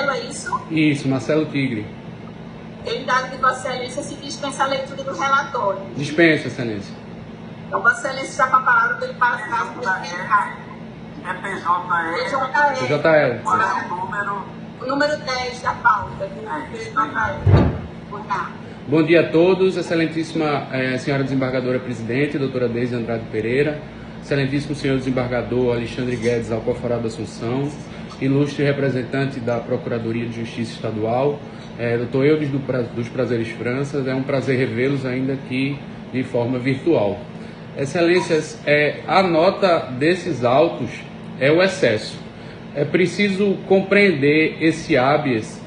Marcelo, é isso? Isso, Marcelo Tigre. Em dado que Vossa Excelência se dispensa a leitura do relatório. Dispensa, Excelência. Então, Vossa Excelência está com a palavra para ele para as casas do PJL. Qual é o número? O número 10 da pauta do PJL. Bom dia a todos, excelentíssima senhora desembargadora presidente, doutora Deise Andrade Pereira, excelentíssimo senhor desembargador Alexandre Guedes Alcoforado Assunção, ilustre representante da Procuradoria de Justiça Estadual, doutor Eudes dos Prazeres França, é um prazer revê-los ainda aqui de forma virtual. Excelências, a nota desses autos é o excesso. É preciso compreender esse habeas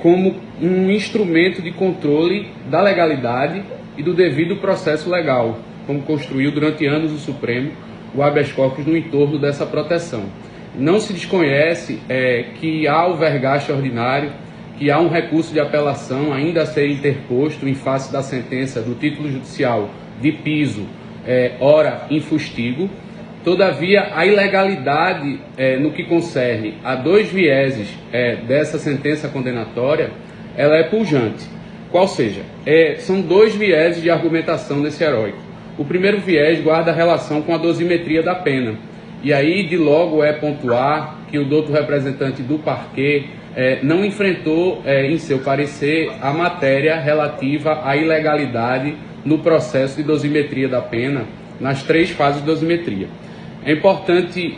como um instrumento de controle da legalidade e do devido processo legal, como construiu durante anos o Supremo o habeas corpus no entorno dessa proteção. Não se desconhece que há o vergaste ordinário, que há um recurso de apelação ainda a ser interposto em face da sentença do título judicial de piso, ora infustigo. Todavia, a ilegalidade no que concerne a dois vieses dessa sentença condenatória, ela é pujante. Qual seja, são dois vieses de argumentação desse heróico. O primeiro viés guarda relação com a dosimetria da pena. E aí, de logo, pontuar que o doutor representante do parquê não enfrentou, em seu parecer, a matéria relativa à ilegalidade no processo de dosimetria da pena, nas três fases de dosimetria. É importante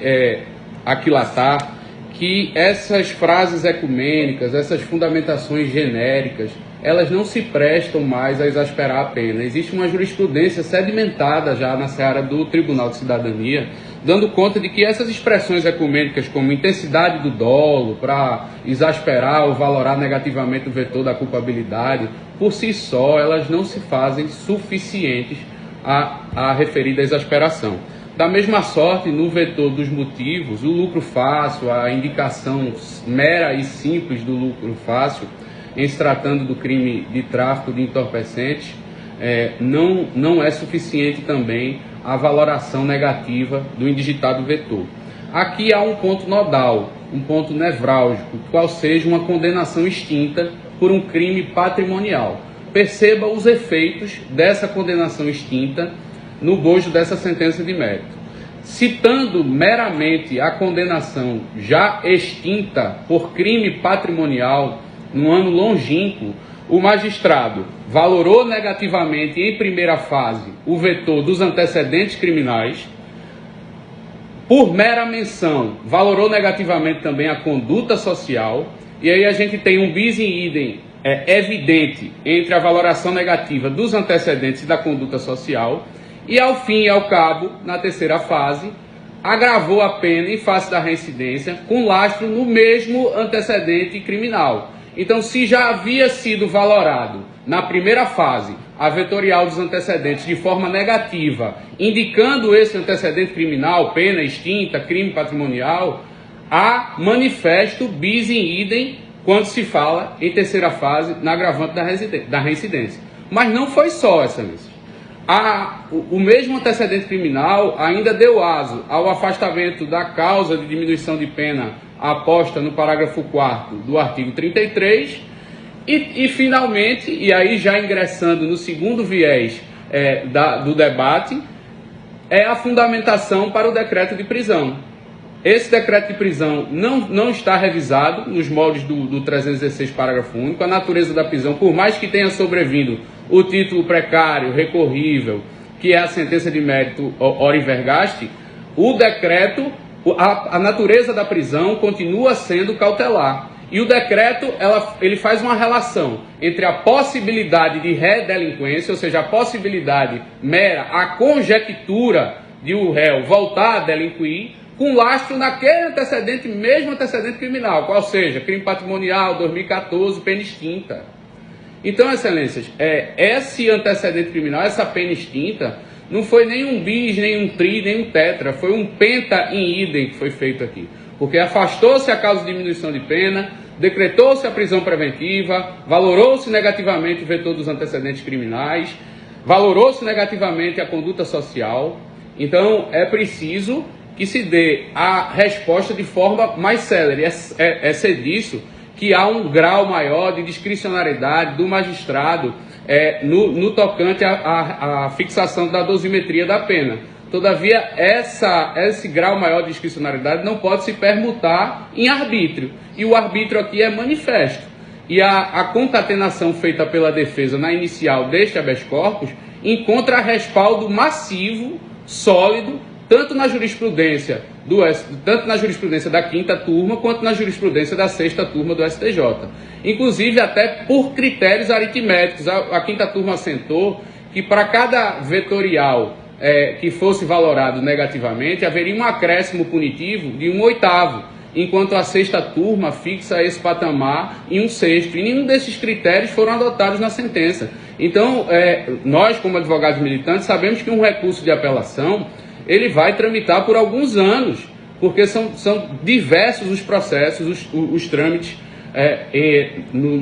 aquilatar que essas frases ecumênicas, essas fundamentações genéricas, elas não se prestam mais a exasperar a pena. Existe uma jurisprudência sedimentada já na seara do Tribunal de Cidadania, dando conta de que essas expressões ecumênicas como intensidade do dolo, para exasperar ou valorar negativamente o vetor da culpabilidade, por si só, elas não se fazem suficientes à referida exasperação. Da mesma sorte, no vetor dos motivos, o lucro fácil, a indicação mera e simples do lucro fácil, em se tratando do crime de tráfico de entorpecentes, não é suficiente também a valoração negativa do indigitado vetor. Aqui há um ponto nodal, um ponto nevrálgico, qual seja uma condenação extinta por um crime patrimonial. Perceba os efeitos dessa condenação extinta no bojo dessa sentença de mérito. Citando meramente a condenação já extinta por crime patrimonial no ano longínquo, o magistrado valorou negativamente em primeira fase o vetor dos antecedentes criminais. Por mera menção, valorou negativamente também a conduta social. E aí a gente tem um bis in idem evidente entre a valoração negativa dos antecedentes e da conduta social. E ao fim e ao cabo, na terceira fase, agravou a pena em face da reincidência com lastro no mesmo antecedente criminal. Então, se já havia sido valorado na primeira fase a vetorial dos antecedentes de forma negativa, indicando esse antecedente criminal, pena extinta, crime patrimonial, há manifesto bis in idem quando se fala em terceira fase na agravante da reincidência. Mas não foi só, excelência. O mesmo antecedente criminal ainda deu aso ao afastamento da causa de diminuição de pena aposta no parágrafo 4º do artigo 33 e finalmente, e aí já ingressando no segundo viés do debate, é a fundamentação para o decreto de prisão. Esse decreto de prisão não está revisado nos moldes do 316, parágrafo único. A natureza da prisão, por mais que tenha sobrevindo o título precário, recorrível, que é a sentença de mérito ora in vergaste, o decreto, a natureza da prisão continua sendo cautelar. E o decreto, ele faz uma relação entre a possibilidade de redelinquência, ou seja, a possibilidade mera, a conjectura de o réu voltar a delinquir, com lastro naquele antecedente, mesmo antecedente criminal, qual seja, crime patrimonial, 2014, pena extinta. Então, excelências, esse antecedente criminal, essa pena extinta, não foi nem um bis, nem um tri, nem um tetra, foi um penta in idem que foi feito aqui. Porque afastou-se a causa de diminuição de pena, decretou-se a prisão preventiva, valorou-se negativamente o vetor dos antecedentes criminais, valorou-se negativamente a conduta social. Então, é preciso que se dê a resposta de forma mais célere. É ser disso que há um grau maior de discricionariedade do magistrado no tocante à fixação da dosimetria da pena. Todavia, esse grau maior de discricionariedade não pode se permutar em arbítrio, e o arbítrio aqui é manifesto. E a concatenação feita pela defesa na inicial deste habeas corpus encontra respaldo massivo, sólido, tanto na jurisprudência da quinta turma, quanto na jurisprudência da sexta turma do STJ. Inclusive até por critérios aritméticos. A quinta turma assentou que para cada vetorial que fosse valorado negativamente, haveria um acréscimo punitivo de 1/8, enquanto a sexta turma fixa esse patamar em 1/6. E nenhum desses critérios foram adotados na sentença. Então, nós, como advogados militantes, sabemos que um recurso de apelação ele vai tramitar por alguns anos, porque são diversos os processos, os trâmites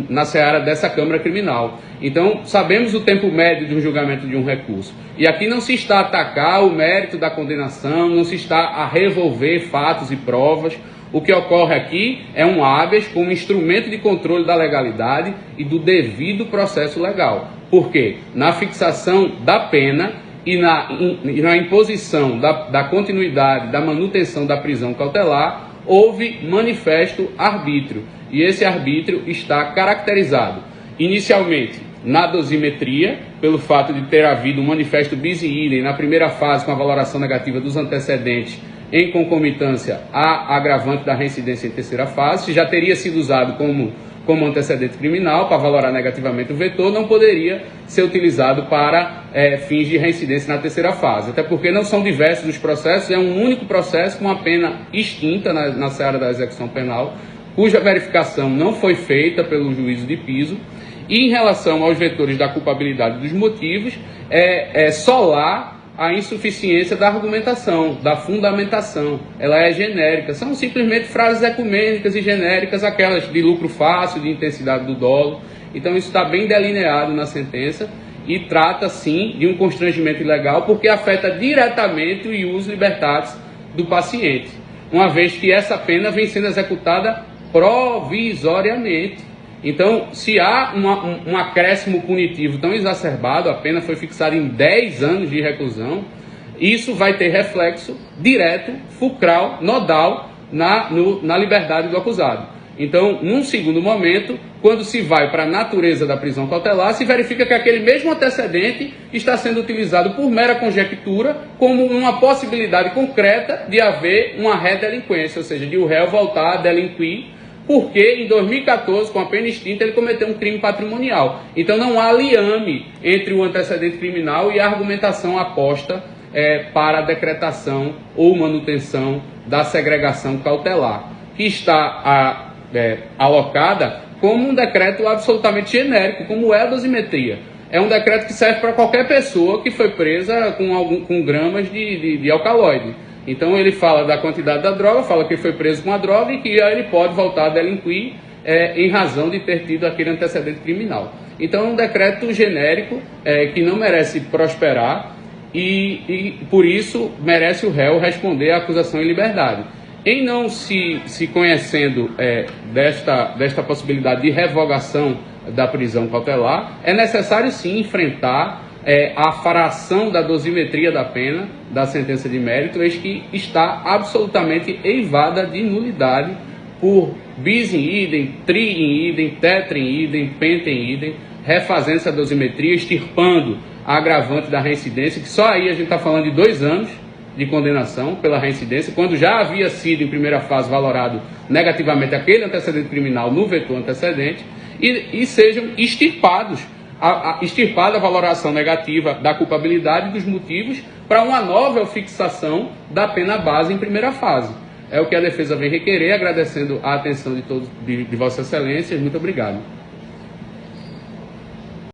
na seara dessa Câmara Criminal. Então, sabemos o tempo médio de um julgamento de um recurso. E aqui não se está a atacar o mérito da condenação, não se está a revolver fatos e provas. O que ocorre aqui é um habeas como instrumento de controle da legalidade e do devido processo legal. Por quê? Na fixação da pena e na imposição da continuidade, da manutenção da prisão cautelar, houve manifesto arbítrio. E esse arbítrio está caracterizado, inicialmente, na dosimetria, pelo fato de ter havido um manifesto bis in idem na primeira fase com a valoração negativa dos antecedentes em concomitância à agravante da reincidência em terceira fase. Se já teria sido usado como antecedente criminal para valorar negativamente o vetor, não poderia ser utilizado para fins de reincidência na terceira fase. Até porque não são diversos os processos, é um único processo com uma pena extinta na seara da execução penal, cuja verificação não foi feita pelo juízo de piso. E em relação aos vetores da culpabilidade dos motivos, solar a insuficiência da argumentação, da fundamentação. Ela é genérica, são simplesmente frases ecumênicas e genéricas, aquelas de lucro fácil, de intensidade do dolo. Então isso está bem delineado na sentença e trata sim de um constrangimento ilegal, porque afeta diretamente o ius libertatis do paciente, uma vez que essa pena vem sendo executada provisoriamente. Então, se há um acréscimo punitivo tão exacerbado, a pena foi fixada em 10 anos de reclusão, isso vai ter reflexo direto, fulcral, nodal na liberdade do acusado. Então, num segundo momento, quando se vai para a natureza da prisão cautelar, se verifica que aquele mesmo antecedente está sendo utilizado por mera conjectura como uma possibilidade concreta de haver uma redelinquência, ou seja, de o réu voltar a delinquir, porque em 2014, com a pena extinta, ele cometeu um crime patrimonial. Então não há liame entre o antecedente criminal e a argumentação aposta para a decretação ou manutenção da segregação cautelar, que está alocada como um decreto absolutamente genérico, como é a dosimetria. É um decreto que serve para qualquer pessoa que foi presa com gramas de alcaloide. Então ele fala da quantidade da droga, fala que ele foi preso com a droga e que aí ele pode voltar a delinquir em razão de ter tido aquele antecedente criminal. Então é um decreto genérico que não merece prosperar e por isso merece o réu responder à acusação em liberdade. Em não se conhecendo desta possibilidade de revogação da prisão cautelar, é necessário sim enfrentar a fração da dosimetria da pena da sentença de mérito, eis que está absolutamente eivada de nulidade por bis in idem, tri in idem, tetra in idem, penta in idem, refazendo essa dosimetria, extirpando a agravante da reincidência, que só aí a gente está falando de 2 anos de condenação pela reincidência, quando já havia sido em primeira fase valorado negativamente aquele antecedente criminal no vetor antecedente, e sejam extirpados extirpada a valoração negativa da culpabilidade e dos motivos para uma nova fixação da pena base em primeira fase. É o que a defesa vem requerer, agradecendo a atenção de todos, de Vossa Excelência. Muito obrigado.